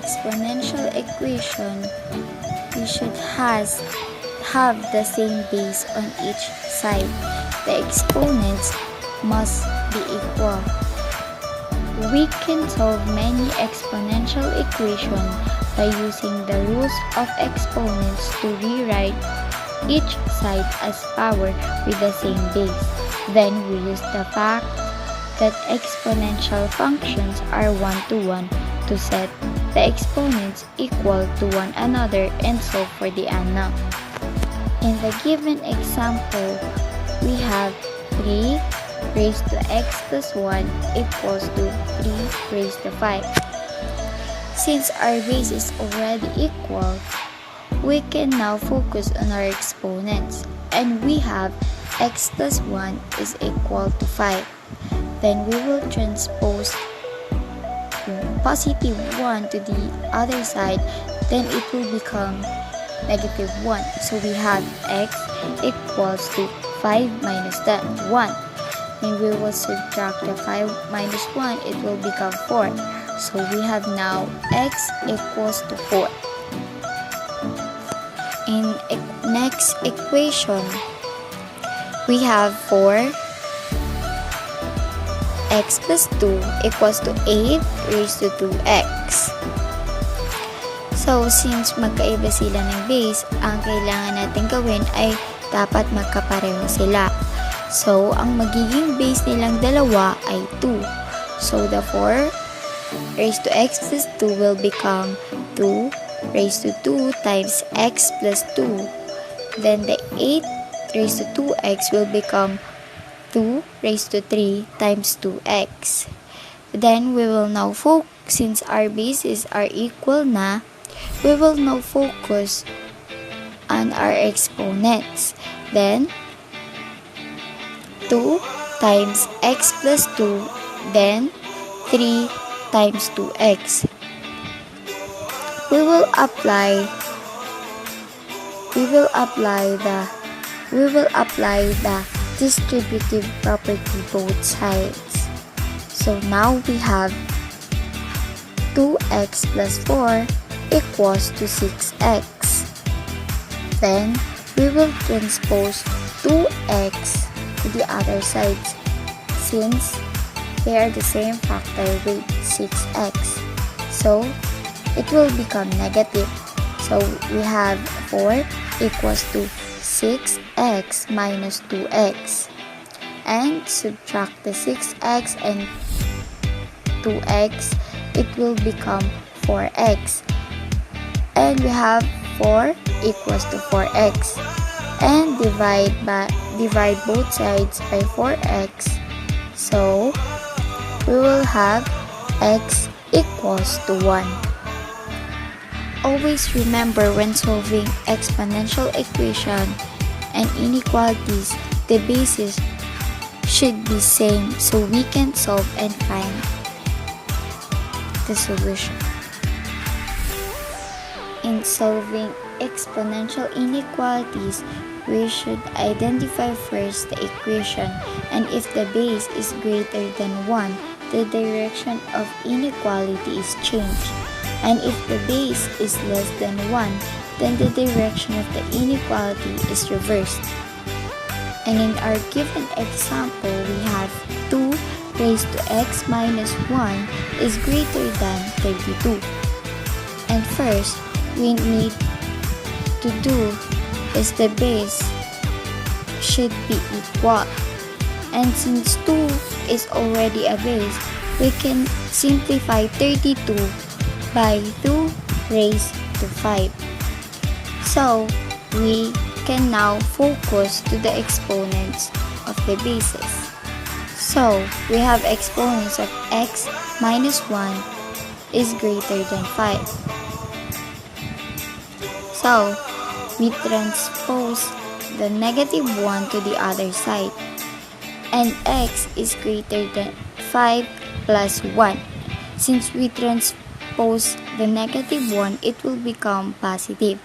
exponential equation, we should have the same base on each side. The exponents must be equal. We can solve many exponential equations by using the rules of exponents to rewrite each side as power with the same base. Then we use the fact that exponential functions are one-to-one to set the exponents equal to one another and solve for the unknown. In the given example, we have 3 raised to x plus 1 equals to 3 raised to 5. Since our base is already equal, we can now focus on our exponents, and we have x plus 1 is equal to 5. Then we will transpose positive 1 to the other side, then it will become negative 1. So we have x equals to 5 minus that 1. Then we will subtract the 5 minus 1, it will become 4. So we have now x equals to 4. In next equation, we have 4 x plus 2 equals to 8 raised to 2x. So, since magkaiba sila ng base, ang kailangan natin gawin ay dapat magkapareho sila. So, ang magiging base nilang dalawa ay 2. So, the 4 raised to x plus 2 will become 2 raised to 2 times x plus 2. Then, the 8 raised to 2x will become 2 raised to 3 times 2x. Then, we will now focus, since our bases are equal na, we will now focus on our exponents. Then, 2 times x plus 2, then 3 times 2x. We will apply the distributive property both sides. So now we have 2x plus 4 equals to 6x. Then we will transpose 2x to the other sides since they are the same factor with 6x. So it will become negative. So we have 4 equals to 6x minus 2x, and subtract the 6x and 2x, it will become 4x, and we have 4 equals to 4x, and divide both sides by 4x, so we will have x equals to 1. Always remember, when solving exponential equation and inequalities, the bases should be same so we can solve and find the solution. In solving exponential inequalities, we should identify first the equation, and if the base is greater than 1, the direction of inequality is changed. And if the base is less than 1, then the direction of the inequality is reversed. And in our given example, we have 2 raised to x minus 1 is greater than 32. And first, we need to do is the base should be equal. And since 2 is already a base, we can simplify 32 by 2 raised to 5. So, we can now focus to the exponents of the bases. So, we have exponents of x minus 1 is greater than 5. So, we transpose the negative 1 to the other side, and x is greater than 5 plus 1. Since we transpose the negative 1, it will become positive.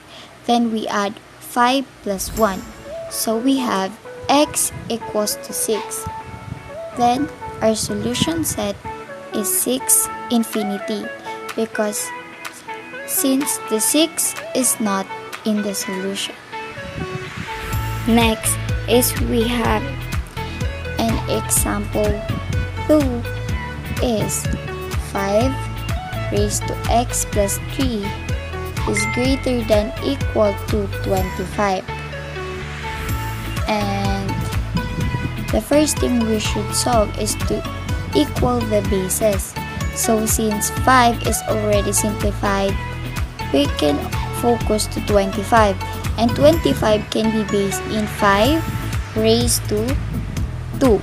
Then we add 5 plus 1. So we have x equals to 6. Then our solution set is 6 infinity because since the 6 is not in the solution. Next is we have an example 2 is 5 raised to x plus 3 is greater than equal to 25. And the first thing we should solve is to equal the bases. So since 5 is already simplified, we can focus to 25. And 25 can be based in 5 raised to 2.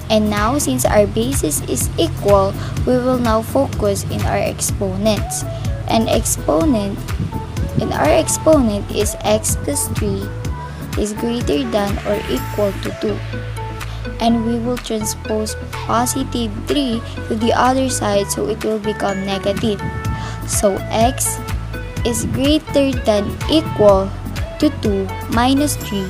And now since our basis is equal, we will now focus in our exponents. And our exponent is x plus 3 is greater than or equal to 2. And we will transpose positive 3 to the other side, so it will become negative. So x is greater than equal to 2 minus 3,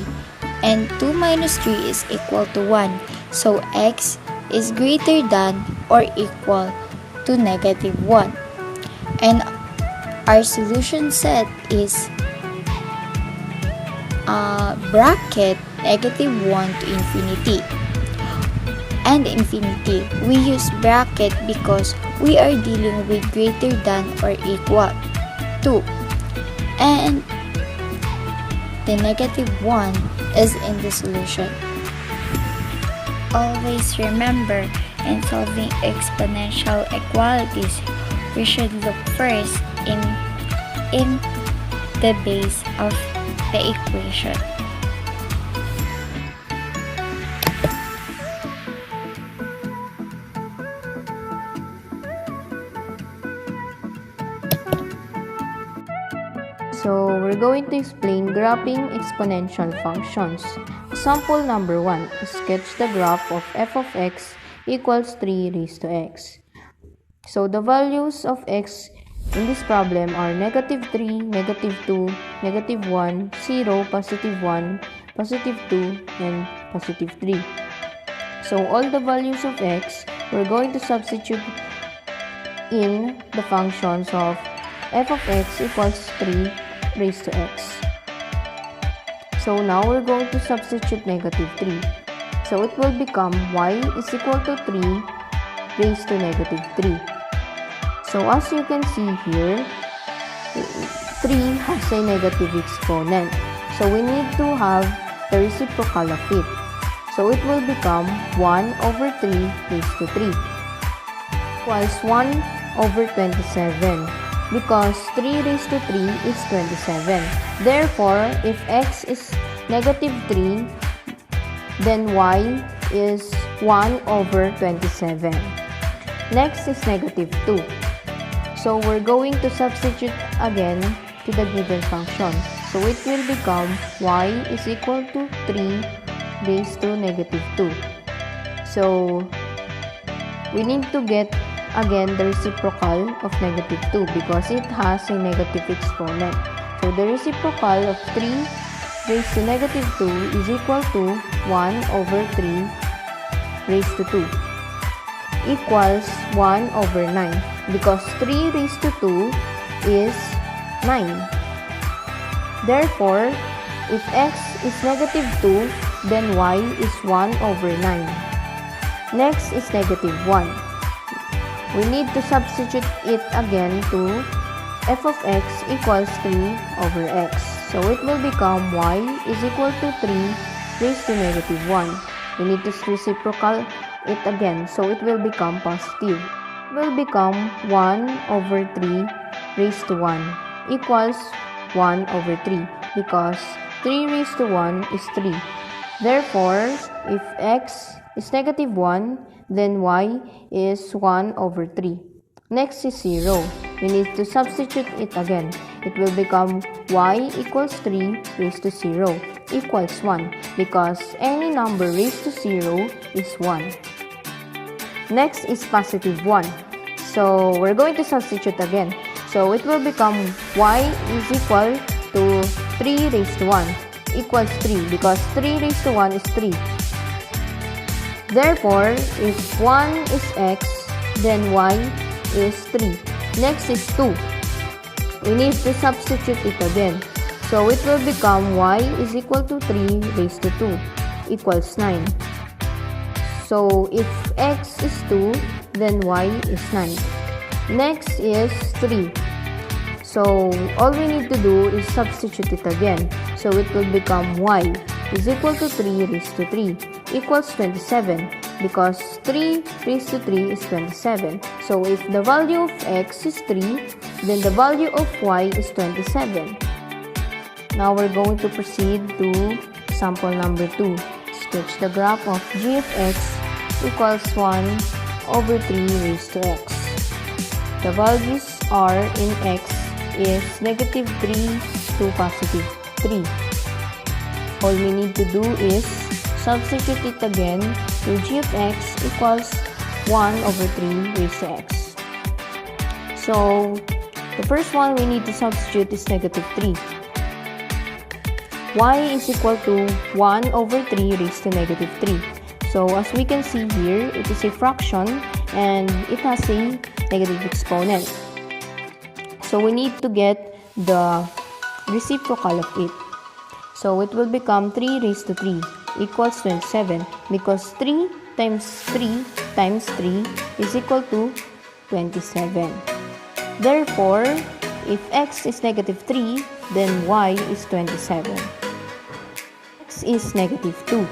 and 2 minus 3 is equal to 1. So x is greater than or equal to negative 1. And our solution set is bracket negative 1 to infinity. And infinity, we use bracket because we are dealing with greater than or equal to. And the negative 1 is in the solution. Always remember, in solving exponential equalities, we should look first in the base of the equation. So, we're going to explain graphing exponential functions. Example number 1. Sketch the graph of f of x equals 3 raised to x. So, the values of x in this problem are negative 3, negative 2, negative 1, 0, positive 1, positive 2, and positive 3. So, all the values of x, we're going to substitute in the functions of f of x equals 3 raised to x. So now we're going to substitute negative 3. So it will become y is equal to 3 raised to negative 3. So as you can see here, 3 has a negative exponent. So we need to have the reciprocal of it. So it will become 1 over 3 raised to 3 equals 1 over 27. Because 3 raised to 3 is 27. Therefore, if x is negative 3, then y is 1 over 27. Next is negative 2. So, we're going to substitute again to the given function. So, it will become y is equal to 3 raised to negative 2. So, we need to get again the reciprocal of negative 2 because it has a negative exponent. So the reciprocal of 3 raised to negative 2 is equal to 1 over 3 raised to 2 equals 1 over 9 because 3 raised to 2 is 9. Therefore, if x is negative 2, then y is 1 over 9. Next is negative 1. We need to substitute it again to f of x equals 3 over x. So it will become y is equal to 3 raised to negative 1. We need to reciprocal it again. So it will become positive. It will become 1 over 3 raised to 1 equals 1 over 3 because 3 raised to 1 is 3. Therefore, if x is negative 1, then y is 1 over 3. Next is 0. We need to substitute it again. It will become y equals 3 raised to 0 equals 1 because any number raised to 0 is 1. Next is positive 1. So we're going to substitute again. So it will become y is equal to 3 raised to 1 equals 3 because 3 raised to 1 is 3. Therefore, if 1 is x, then y is 3. Next is 2. we need to substitute it again. So it will become y is equal to 3 raised to 2 equals 9. So if x is 2, then y is 9. Next is 3. So all we need to do is substitute it again. So it will become y is equal to 3 raised to 3 equals 27, because 3 raised to 3 is 27. So if the value of x is 3, then the value of y is 27. Now we're going to proceed to sample number 2. Sketch the graph of g of x equals 1 over 3 raised to x. The values are in x is negative 3 to positive 3. All we need to do is substitute it again to g of x equals 1 over 3 raised to x. So the first one we need to substitute is negative 3. Y is equal to 1 over 3 raised to negative 3. So as we can see here, it is a fraction and it has a negative exponent. So we need to get the reciprocal of it. So it will become 3 raised to 3 equals 27, because 3 times 3 times 3 is equal to 27. Therefore, if x is negative 3, then y is 27. X is negative 2.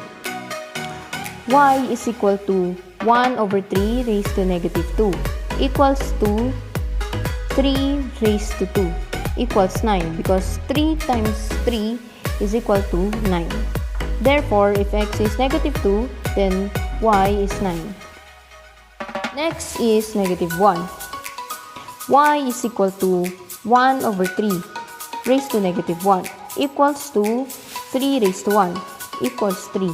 Y is equal to 1 over 3 raised to negative 2 equals to 3 raised to 2 equals 9, because 3 times 3 is equal to 9. Therefore, if x is negative 2, then y is 9. Next is negative 1. Y is equal to 1 over 3 raised to negative 1 equals to 3 raised to 1 equals 3.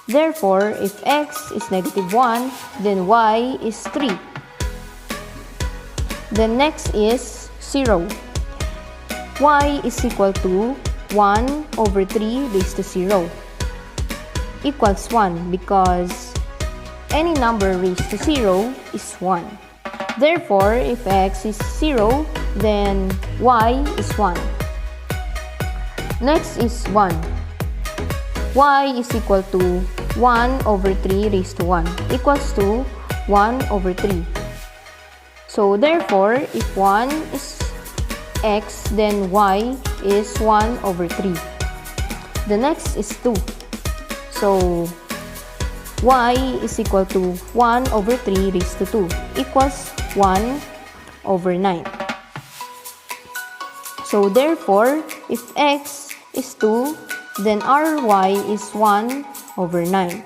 Therefore, if x is negative 1, then y is 3. Then next is 0. Y is equal to 1 over 3 raised to 0 equals 1, because any number raised to 0 is 1. Therefore, if x is 0, then y is 1. Next is 1. Y is equal to 1 over 3 raised to 1 equals to 1 over 3. So therefore, if 1 is x, then y is 1 over 3. The next is 2. So y is equal to 1 over 3 raised to 2 equals 1 over 9. So therefore, if x is 2, then our y is 1 over 9.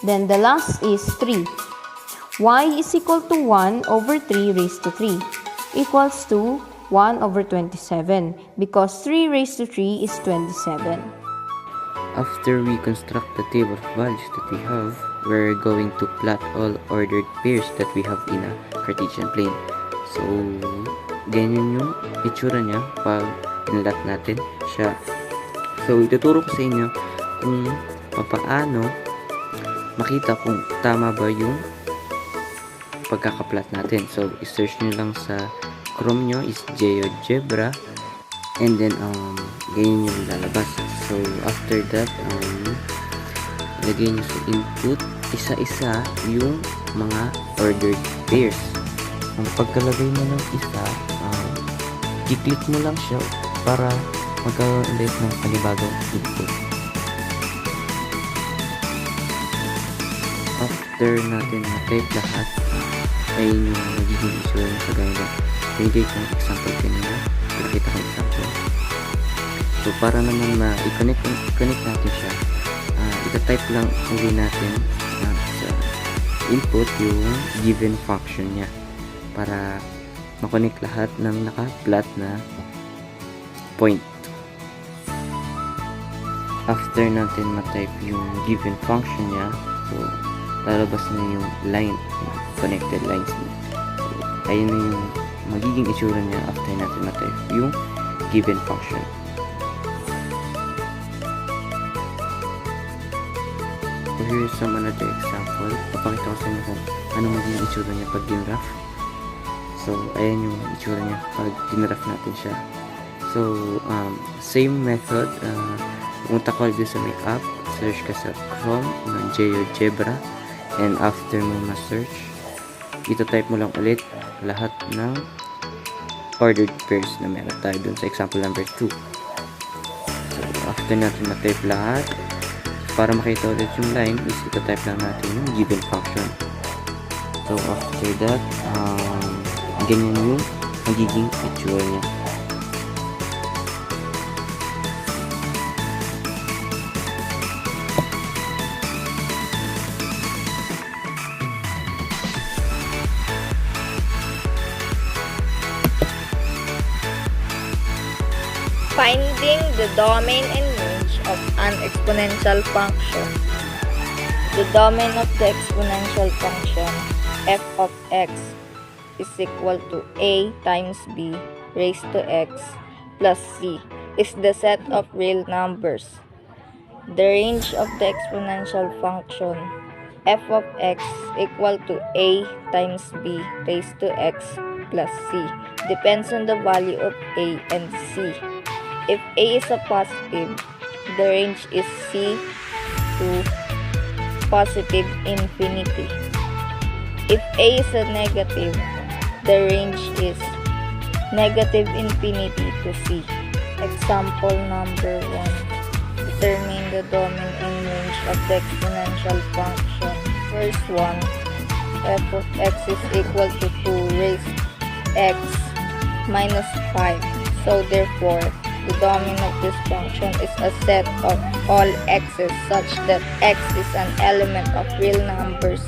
Then the last is 3. Y is equal to 1 over 3 raised to 3 equals to 1 over 27, because 3 raised to 3 is 27. After we construct the table of values that we have, we're going to plot all ordered pairs that we have in a Cartesian plane. So, ganyan yung itsura niya pag inlat natin siya. So, ituturo ko sa inyo kung paano makita kung tama ba yung pagkakaplat natin. So, i-search nyo lang sa Chrome nyo is GeoGebra, and then ganyan yung lalabas. So after that, lagay nyo sa input isa-isa yung mga ordered pairs. Ang pagkalagay mo ng isa, i-click mo lang siya para magkaroon ulit ng panibagong input. After natin na-type lahat, ay yung magiging issue sa ganda. Binigay kong example kanina. Pinakita kong example. So, para naman i-connect natin siya, ita-type lang ulit natin sa input yung given function niya para makonect lahat ng naka-plot na point. After natin ma-type yung given function niya, so, lalabas na yung line, yung connected lines niya. So, ayun na yung magiging itsura niya after natin ma-type yung given function. So here's some another example. Papakita ko sa inyo kung ano magiging itsura niya pag ginraph. So, ayan yung itsura niya pag dinrap natin siya. So, same method. Pumunta ka dito sa may app, search ka sa Chrome ng GeoGebra, and after mo ma-search, ito-type mo lang ulit lahat ng ordered pairs na meron tayo dun sa example number 2. So, after natin ma-type lahat, para makita ulit yung line, is ito-type lang natin yung given function. So, after that, ganyan yung magiging itsura niya. Finding the domain and range of an exponential function. The domain of the exponential function f of x is equal to a times b raised to x plus c is the set of real numbers. The range of the exponential function f of x equal to a times b raised to x plus c depends on the value of a and c. If a is a positive, the range is c to positive infinity. If a is a negative, the range is negative infinity to c. Example number 1. Determine the domain and range of the exponential function. First one, f of x is equal to 2 raised x minus 5. So therefore, the domain of this function is a set of all x's such that x is an element of real numbers.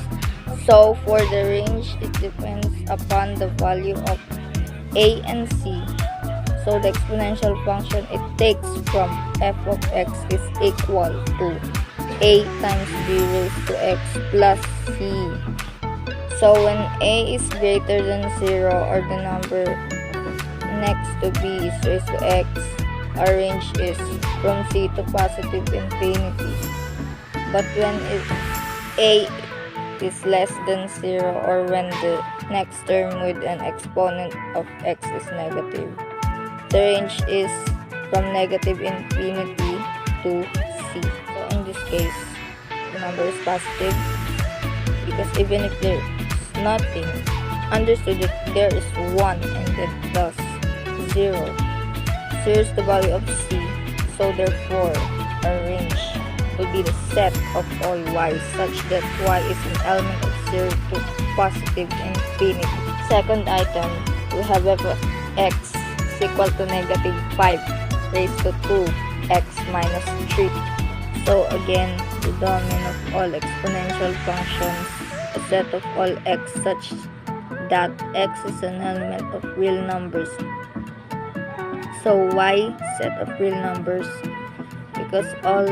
So for the range, it depends upon the value of a and c. So the exponential function it takes from f of x is equal to a times b raised to x plus c. So when a is greater than 0 or the number next to b is raised to x, our range is from c to positive infinity. But when a is less than 0 or when the next term with an exponent of x is negative, the range is from negative infinity to c. So in this case, the number is positive because even if there is nothing, understood that there is 1 and then plus 0. Here's the value of c, so therefore our range will be the set of all y such that y is an element of 0 to positive infinity. Second item, we have f of x is equal to negative 5 raised to 2x minus 3. So again, the domain of all exponential functions, a set of all x such that x is an element of real numbers. So y, set of real numbers, because all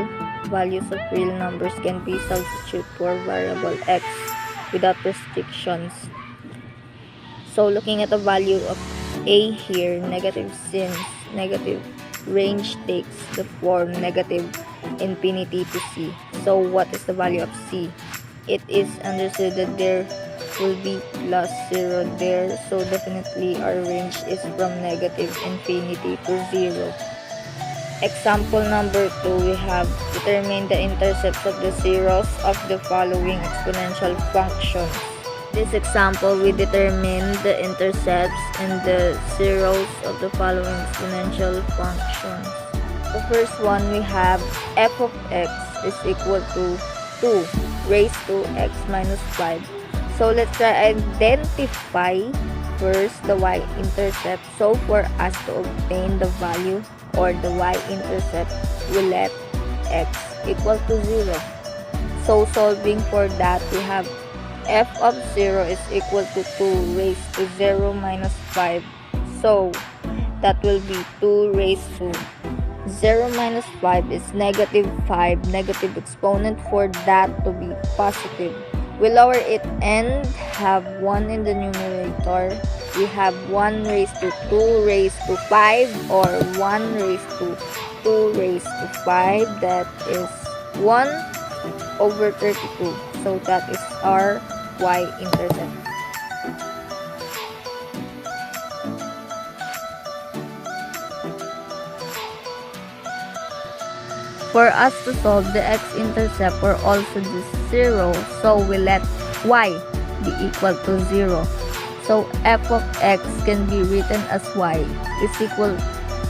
values of real numbers can be substituted for variable x without restrictions. So looking at the value of a here, negative, since negative range takes the form negative infinity to c. So what is the value of c? It is understood that there will be plus 0 there, so definitely our range is from negative infinity to 0. Example number 2, we have determine the intercepts of the zeros of the following exponential functions. This example, we determine the intercepts and the zeros of the following exponential functions. The first one, we have f of x is equal to 2 raised to x minus 5. So let's try identify first the y-intercept. So for us to obtain the value or the y-intercept, we let x equal to 0. So solving for that, we have f of 0 is equal to 2 raised to 0 minus 5. So that will be 2 raised to 0 minus 5 is negative 5. Negative exponent for that to be positive. We lower it and have 1 in the numerator. We have 1 raised to 2 raised to 5 or 1 raised to 2 raised to 5. That is 1 over 32. So that is our y-intercept. For us to solve the x-intercept or also this 0, so we let y be equal to 0. So f of x can be written as y is equal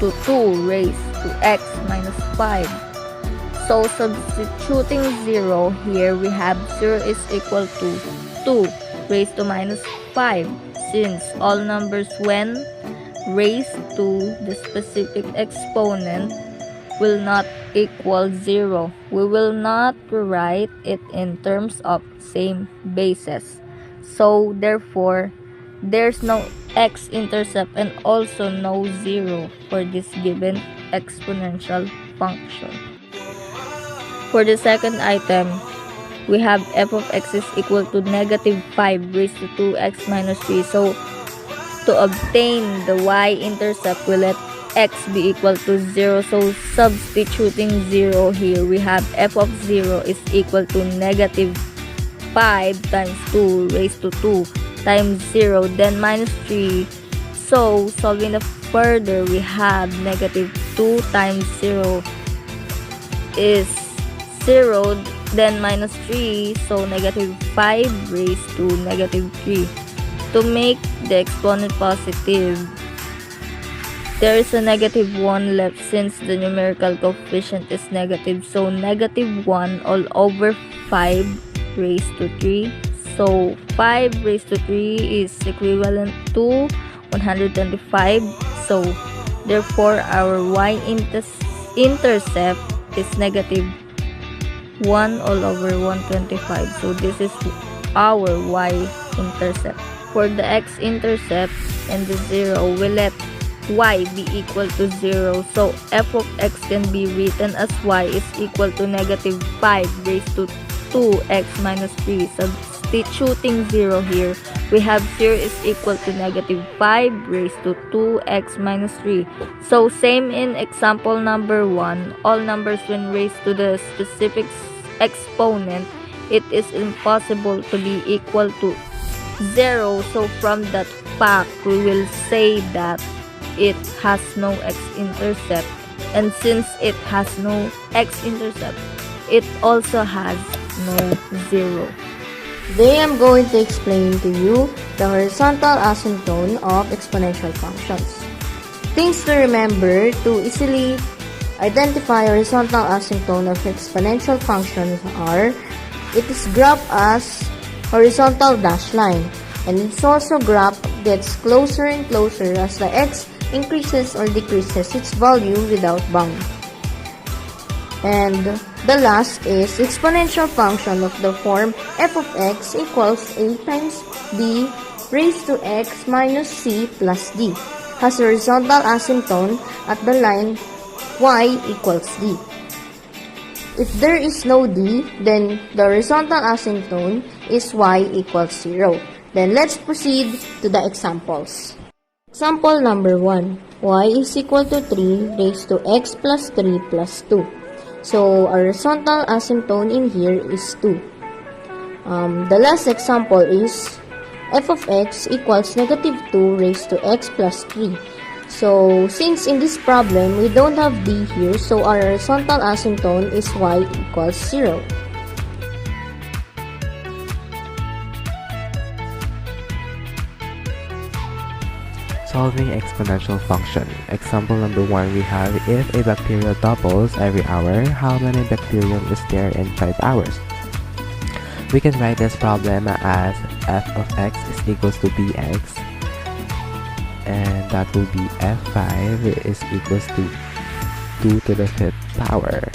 to 2 raised to x minus 5. So substituting 0 here, we have 0 is equal to 2 raised to minus 5, since all numbers when raised to the specific exponent will not equal 0. We will not rewrite it in terms of same bases. So therefore, there's no x-intercept and also no 0 for this given exponential function. For the second item, we have f of x is equal to negative 5 raised to 2x minus 3. So to obtain the y-intercept, we let x be equal to 0. So substituting 0 here, we have f of 0 is equal to negative 5 times 2 raised to 2 times 0, then minus 3. So solving the further, we have negative 2 times 0 is 0, then minus 3, so negative 5 raised to negative 3. To make the exponent positive, there is a negative 1 left since the numerical coefficient is negative. So negative 1 all over 5 raised to 3. So 5 raised to 3 is equivalent to 125. So therefore our y-intercept is negative 1 all over 125. So this is our y-intercept. For the x-intercept and the 0, we let y be equal to 0. So f of x can be written as y is equal to negative 5 raised to 2x minus 3. Substituting 0 here, we have 0 is equal to negative 5 raised to 2x minus 3. So same in example number 1, all numbers when raised to the specific exponent, it is impossible to be equal to 0. So from that fact, we will say that it has no x-intercept, and since it has no x-intercept, it also has no 0. Today I'm going to explain to you the horizontal asymptote of exponential functions. Things to remember to easily identify horizontal asymptote of exponential functions are: it is graphed as horizontal dashed line, and its also graph gets closer and closer as the x increases or decreases its value without bound. And the last is exponential function of the form f of x equals a times b raised to x minus c plus d, has horizontal asymptote at the line y equals d. If there is no d, then the horizontal asymptote is y equals 0. Then let's proceed to the examples. Example number 1, y is equal to 3 raised to x plus 3 plus 2. So, our horizontal asymptote in here is 2. The last example is f of x equals negative 2 raised to x plus 3. So, since in this problem, we don't have d here, so our horizontal asymptote is y equals 0. Solving exponential function. Example number 1, we have if a bacteria doubles every hour, how many bacterium is there in 5 hours? We can write this problem as f of x is equals to bx, and that will be f5 is equals to 2 to the 5th power,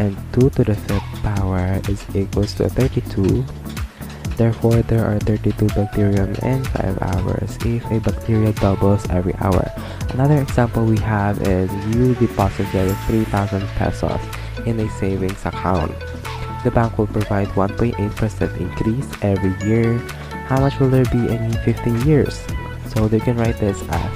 and 2 to the 5th power is equals to 32. Therefore, there are 32 bacterium in 5 hours if a bacteria doubles every hour. Another example we have is you deposited 3,000 pesos in a savings account. The bank will provide 1.8% increase every year. How much will there be in 15 years? So they can write this as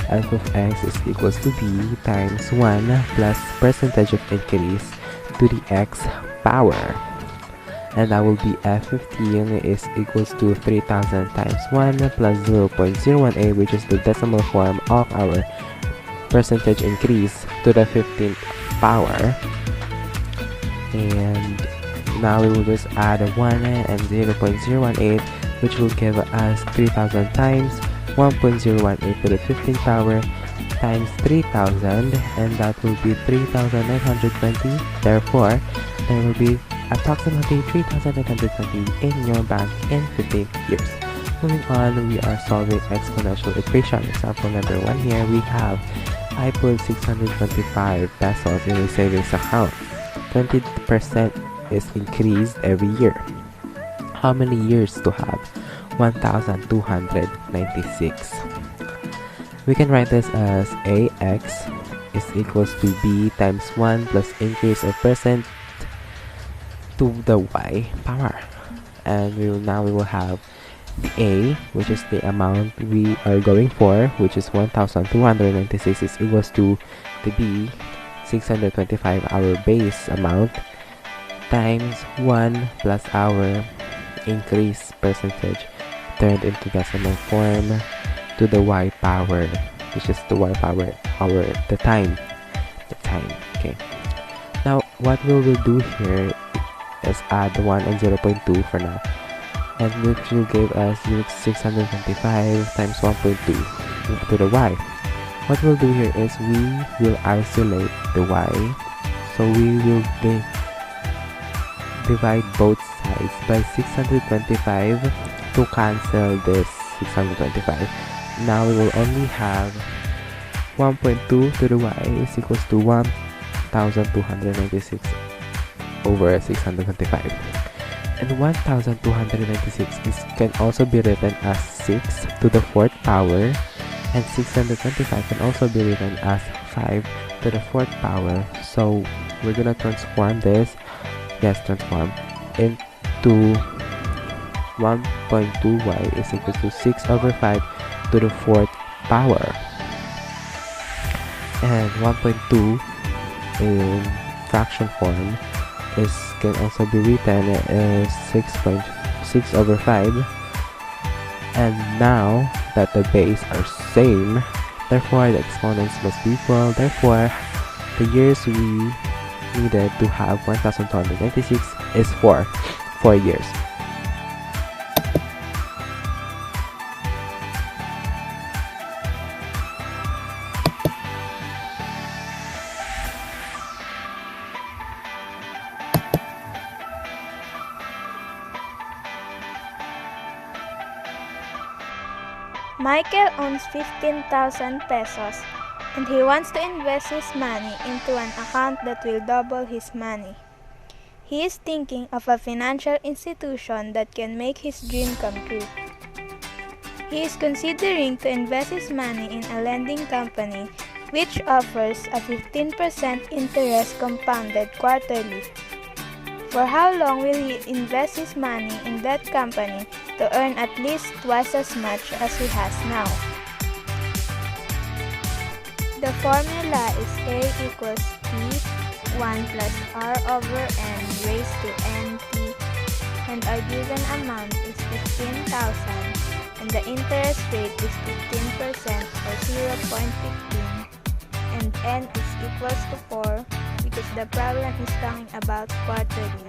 f of x is equals to b times 1 plus percentage of increase to the x power. And that will be f15 is equals to 3,000 times 1 plus 0.018, which is the decimal form of our percentage increase to the 15th power. And now we will just add a 1 and 0.018, which will give us 3000 times 1.018 to the 15th power times 3000, and that will be 3920. Therefore, there will be approximately 3920 in your bank in 15 years. Moving on, we are solving exponential equation. Example number 1 here, we have I put 625 pesos in a savings account. 20% is increased every year. How many years to have 1296? We can write this as AX is equals to B times 1 plus increase of percent to the Y power. And we will have the A, which is the amount we are going for, which is 1296, is equals to the B, 625, our base amount, times 1 plus our increase percentage turned into decimal form to the Y power, which is the Y power, the time. Okay. Now what we will do here is add 1 and 0.2 for now, and which will give us 625 times 1.2 to the Y. What we'll do here is we will isolate the Y, so we will divide both sides by 625 to cancel this 625. Now we will only have 1.2 to the Y is equals to 1296 over 625. And 1296 can also be written as 6 to the 4th power, and 625 can also be written as 5 to the 4th power. So we're gonna transform this, transform into 1.2y is equal to 6 over 5 to the 4th power. And 1.2 in fraction form can also be written as 6.6 over 5. And now that the base are same, therefore the exponents must be equal. Therefore, the years we needed to have 1296 is 4 years. Michael owns 15,000 pesos and he wants to invest his money into an account that will double his money. He is thinking of a financial institution that can make his dream come true. He is considering to invest his money in a lending company which offers a 15% interest compounded quarterly. For how long will he invest his money in that company to earn at least twice as much as he has now? The formula is A equals P1 plus R over N raised to NT, and our given amount is 15,000 and the interest rate is 15% or 0.15, and N is equals to 4 because the problem is talking about quarterly.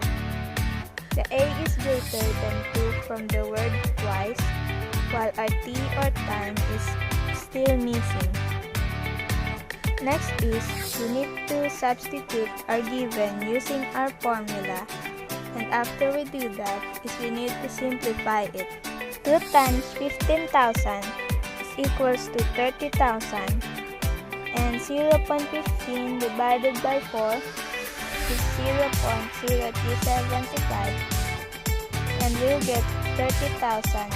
The A is greater than 2 from the word twice, while our T or time is still missing. Next is, we need to substitute our given using our formula, and after we do that, we need to simplify it. 2 times 15,000 is equals to 30,000, and 0.15 divided by 4 is 0.0375, and we'll get 30,000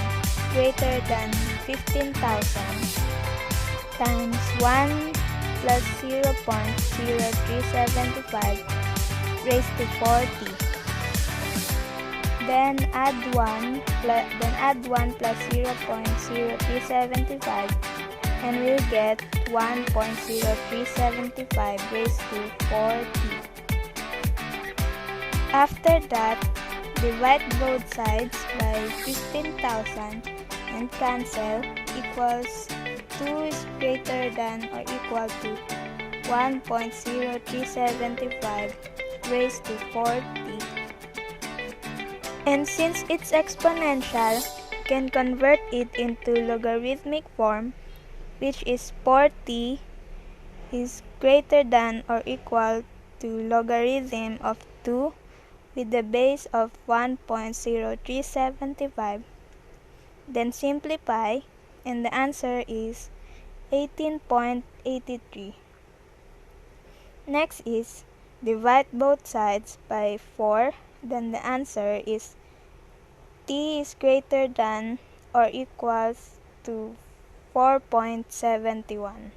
greater than 15,000 times 1 plus 0.0375 raised to 40. Then add 1 plus 0.0375, and we'll get 1.0375 raised to 40. After that, divide both sides by 15,000 and cancel equals 2 is greater than or equal to 1.0375 raised to 4t. And since it's exponential, we can convert it into logarithmic form, which is 4t is greater than or equal to logarithm of 2 with the base of 1.0375. Then simplify, and the answer is 18.83. Next is divide both sides by 4, then the answer is t is greater than or equals to 4.71.